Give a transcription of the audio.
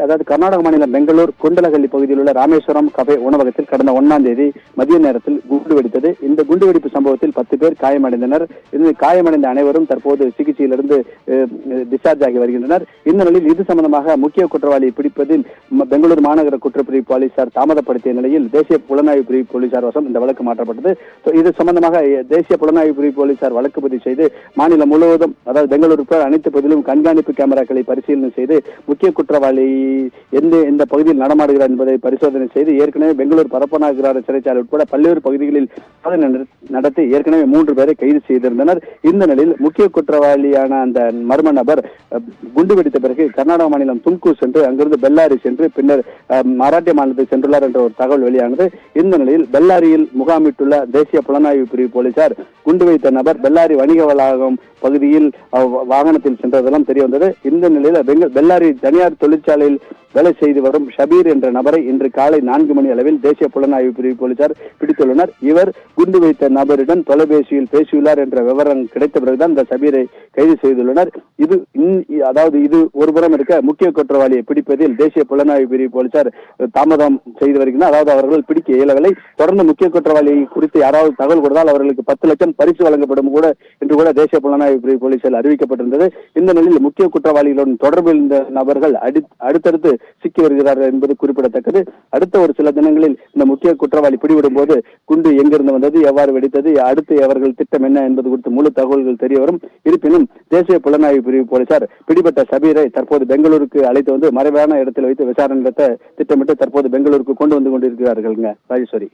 அதாவது கர்நாடக மாநிலம் பெங்களூர் குண்டலகல்லி பகுதியில் உள்ள ராமேஸ்வரம் கஃபே உணவகத்தில் கடந்த 1ஆம் தேதி மதிய நேரத்தில் குண்டு வெடித்தது. இந்த குண்டுவெடிப்பு சம்பவத்தில் 10 பேர் காயமடைந்தனர். இந்த காயமடைந்த அனைவரும் தற்போது சிகிச்சையிலிருந்து டிஸ்சார்ஜ் ஆகி வருகின்றனர். இந்த நிலையில் இது சம்பந்தமாக முக்கிய குற்றவாளியை பிடிப்பதில் பெங்களூரு மாநகர குற்றப்பிரிவு போலீசார் தாமதப்படுத்திய நிலையில் தேசிய புலனாய்வு பிரிவு போலீசார் வசம் இந்த வழக்கு மாற்றப்பட்டது. இது சம்பந்தமாக தேசிய புலனாய்வு பிரிவு போலீசார் வழக்கு பதிவு செய்து மாநிலம் முழுவதும், அதாவது பெங்களூரு அனைத்து பகுதியிலும் கண்காணிப்பு கேமராக்களை பரிசீலனை செய்து முக்கிய குற்றவாளி எந்த பகுதியில் நடமாடுகிறார் என்பதை பரிசோதனை செய்து ஏற்கனவே பெங்களூர் பரப்பனாகிரார சிறைச்சாலை உட்பட பல்வேறு பகுதிகளில் சோதனை நடத்தி ஏற்கனவே 3 பேரை கைது செய்திருந்தனர். இந்த நிலையில் முக்கிய குற்றவாளியான அந்த மர்ம நபர் குண்டு வெடித்த பிறகு கர்நாடக மாநிலம் தும்கூர் சென்று அங்கிருந்து பெல்லாரி சென்று பின்னர் மராட்டிய மாநிலத்தை சென்றுள்ளார் என்ற ஒரு தகவல் வெளியானது. இந்த நிலையில் பெல்லாரியில் முகாமிட்டுள்ள தேசிய புலனாய்வு பிரிவு போலீசார் குண்டு வைத்த நபர் பெல்லாரி வணிக வளாகம் பகுதியில் வாகனத்தில் சென்றதெல்லாம் தெரிய வந்தது. இந்த நிலையில் பெல்லாரி தனியார் தொழிற்சாலையில் வேலை செய்து வரும் ஷபீர் என்ற நபரை இன்று காலை 4 மணி அளவில் தேசிய புலனாய்வு பிரிவு போலீசார் பிடித்துள்ளனர். இவர் குண்டு வைத்த நபருடன் தொலைபேசியில் பேசியுள்ளார் என்ற விவரம் கிடைத்த பிறகுதான் இந்த ஷபீரை கைது செய்துள்ளனர். இது ஒருபுறம் இருக்க, முக்கிய குற்றவாளியை பிடிப்பதில் தேசிய புலனாய்வு பிரிவு போலீசார் தாமதம் செய்து வருகின்றனர். அதாவது அவர்கள் பிடிக்க இயலவில்லை. தொடர்ந்து முக்கிய குற்றவாளி குறித்து யாராவது தகவல் கொடுத்தால் அவர்களுக்கு 10 லட்சம் பரிசு வழங்கப்படும் என்று கூட தேசிய புலனாய்வு பிரிவு போலீசார் அறிவிக்கப்பட்டிருந்தது. இந்த நிலையில் முக்கிய குற்றவாளிகளுடன் தொடர்பில் இருந்த நபர்கள் அடுத்தடுத்து சிக்கி வருகிறார்கள் என்பது குறிப்பிடத்தக்கது. அடுத்த ஒரு சில தினங்களில் இந்த முக்கிய குற்றவாளி பிடிவிடும் போது குண்டு எங்கிருந்து வந்தது, எவ்வாறு வெடித்தது, அடுத்து அவர்கள் திட்டம் என்ன என்பது குறித்து முழு தகவல்கள் தெரிய வரும். இருப்பினும் தேசிய புலனாய்வு பிரிவு போலீசார் பிடிபட்ட ஷபீரை தற்போது பெங்களூருக்கு அழைத்து வந்து மறைவான இடத்தில் வைத்து விசாரணை நடத்த திட்டமிட்டு தற்போது பெங்களூருக்கு கொண்டு வந்து கொண்டிருக்கிறார்கள். ராஜேஸ்வரி.